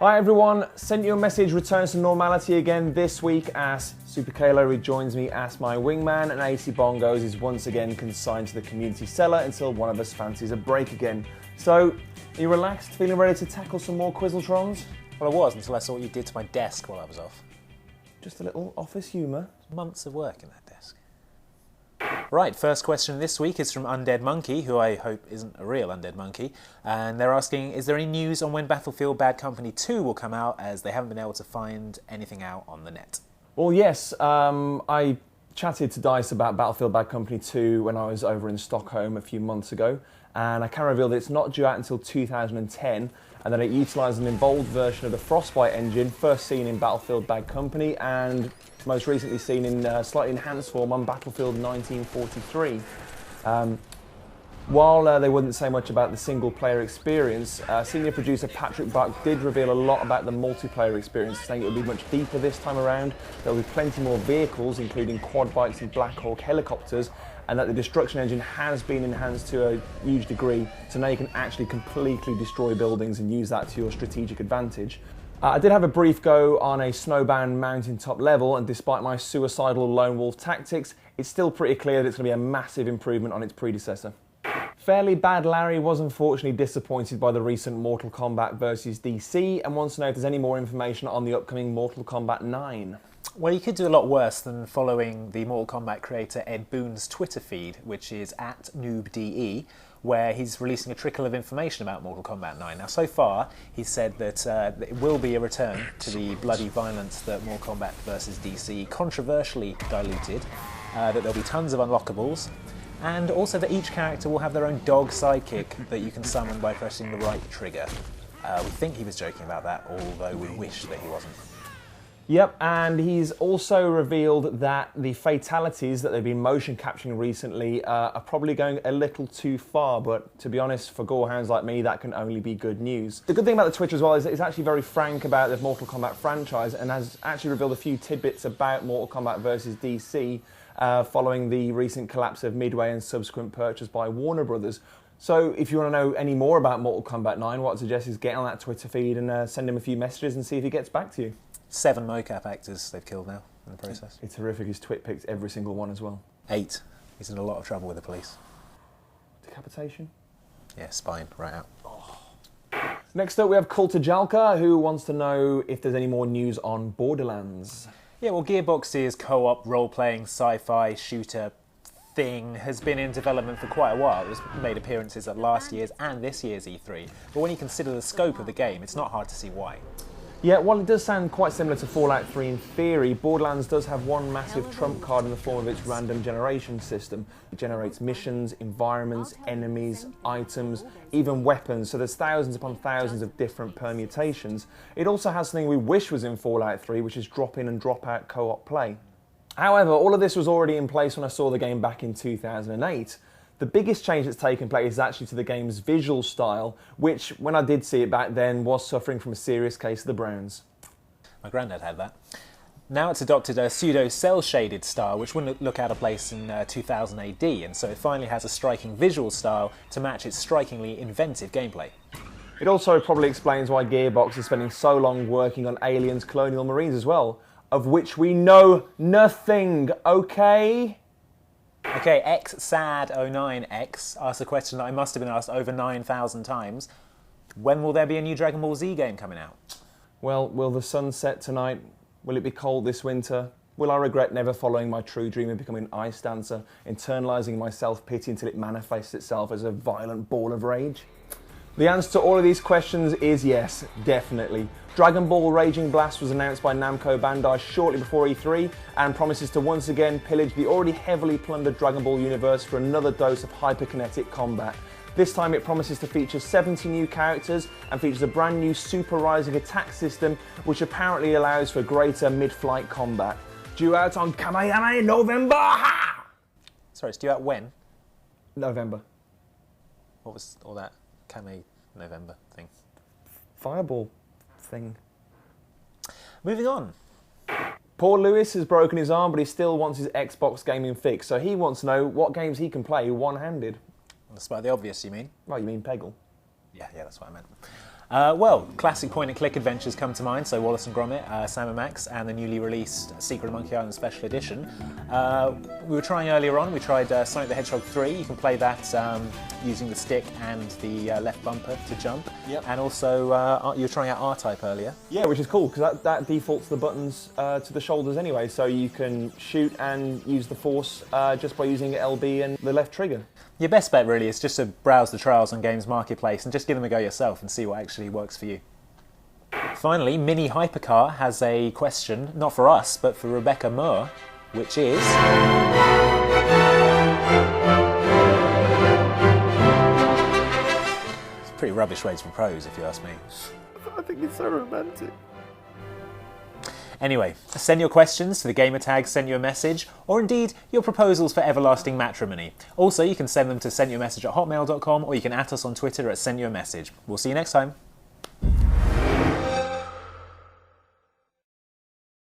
Hi everyone, SentUAMessage returns to normality again this week as Super Kalo rejoins me as my wingman, and AC Bongos is once again consigned to the community cellar until one of us fancies a break again. So, are you relaxed, feeling ready to tackle some more Quizzletrons? Well, I was until I saw what you did to my desk while I was off. Just a little office humour. Months of work in that desk. Right, first question this week is from Undead Monkey, who I hope isn't a real Undead Monkey, and they're asking, is there any news on when Battlefield Bad Company 2 will come out, as they haven't been able to find anything out on the net? Well, yes, I chatted to DICE about Battlefield Bad Company 2 when I was over in Stockholm a few months ago, and I can reveal that it's not due out until 2010, and that it utilises an evolved version of the Frostbite engine, first seen in Battlefield Bad Company, and most recently seen in slightly enhanced form on Battlefield 1943. While they wouldn't say much about the single-player experience, senior producer Patrick Buck did reveal a lot about the multiplayer experience, saying it would be much deeper this time around, there will be plenty more vehicles, including quad bikes and Black Hawk helicopters, and that the destruction engine has been enhanced to a huge degree, so now you can actually completely destroy buildings and use that to your strategic advantage. I did have a brief go on a snowbound mountaintop level, and despite my suicidal lone wolf tactics, it's still pretty clear that it's going to be a massive improvement on its predecessor. Fairly Bad Larry was unfortunately disappointed by the recent Mortal Kombat vs DC and wants to know if there's any more information on the upcoming Mortal Kombat 9. Well, you could do a lot worse than following the Mortal Kombat creator Ed Boon's Twitter feed, which is @NoobDE, where he's releasing a trickle of information about Mortal Kombat 9. Now, so far, he's said that it will be a return to the bloody violence that Mortal Kombat vs DC controversially diluted, that there'll be tons of unlockables, and also that each character will have their own dog sidekick that you can summon by pressing the right trigger. We think he was joking about that, although we wish that he wasn't. Yep, and he's also revealed that the fatalities that they've been motion capturing recently are probably going a little too far, but to be honest, for gorehounds like me, that can only be good news. The good thing about the Twitter as well is that it's actually very frank about the Mortal Kombat franchise and has actually revealed a few tidbits about Mortal Kombat vs DC following the recent collapse of Midway and subsequent purchase by Warner Brothers. So if you want to know any more about Mortal Kombat 9, what I suggest is get on that Twitter feed and send him a few messages and see if he gets back to you. 7 mocap actors they've killed now in the process. It's horrific. His twit picked every single one as well. 8. He's in a lot of trouble with the police. Decapitation? Yeah, spine, right out. Oh. Next up we have Kultajalka, who wants to know if there's any more news on Borderlands. Yeah, well, Gearbox's co-op role-playing sci-fi shooter thing has been in development for quite a while. It was made appearances at last year's and this year's E3. But when you consider the scope of the game, it's not hard to see why. Yeah, while it does sound quite similar to Fallout 3 in theory, Borderlands does have one massive trump card in the form of its random generation system. It generates missions, environments, enemies, items, even weapons, so there's thousands upon thousands of different permutations. It also has something we wish was in Fallout 3, which is drop in and drop out co-op play. However, all of this was already in place when I saw the game back in 2008. The biggest change that's taken place is actually to the game's visual style, which, when I did see it back then, was suffering from a serious case of the browns. My granddad had that. Now it's adopted a pseudo-cel-shaded style, which wouldn't look out of place in 2000 AD, and so it finally has a striking visual style to match its strikingly inventive gameplay. It also probably explains why Gearbox is spending so long working on Aliens Colonial Marines as well, of which we know nothing, okay? Okay, XSAD09X asked a question that I must have been asked over 9,000 times. When will there be a new Dragon Ball Z game coming out? Well, will the sun set tonight? Will it be cold this winter? Will I regret never following my true dream of becoming an ice dancer, internalising my self-pity until it manifests itself as a violent ball of rage? The answer to all of these questions is yes, definitely. Dragon Ball Raging Blast was announced by Namco Bandai shortly before E3 and promises to once again pillage the already heavily plundered Dragon Ball universe for another dose of hyperkinetic combat. This time it promises to feature 70 new characters and features a brand new Super Rising attack system which apparently allows for greater mid-flight combat. Due out on Kamehameha November! Ha! Sorry, it's due out when? November. What was all that Kame November thing? Fireball thing. Moving on. Poor Lewis has broken his arm, but he still wants his Xbox gaming fix, so he wants to know what games he can play one-handed. Despite the obvious, you mean? Well, you mean Peggle. Yeah, that's what I meant. Well, classic point-and-click adventures come to mind, so Wallace and Gromit, Sam and Max, and the newly released Secret of Monkey Island Special Edition. We were trying earlier on, we tried Sonic the Hedgehog 3. You can play that using the stick and the left bumper to jump. Yep. And also, you were trying out R-Type earlier. Yeah, which is cool, because that defaults the buttons to the shoulders anyway, so you can shoot and use the force just by using LB and the left trigger. Your best bet really is just to browse the trials on Games Marketplace and just give them a go yourself and see what actually works for you. Finally, Mini Hypercar has a question, not for us, but for Rebecca Moore, which is... It's a pretty rubbish way to propose, if you ask me. I think it's so romantic. Anyway, send your questions to the gamertag SentUAMessage, or indeed your proposals for everlasting matrimony. Also, you can send them to SentUAMessage@hotmail.com, or you can @us on Twitter @SentUAMessage. We'll see you next time.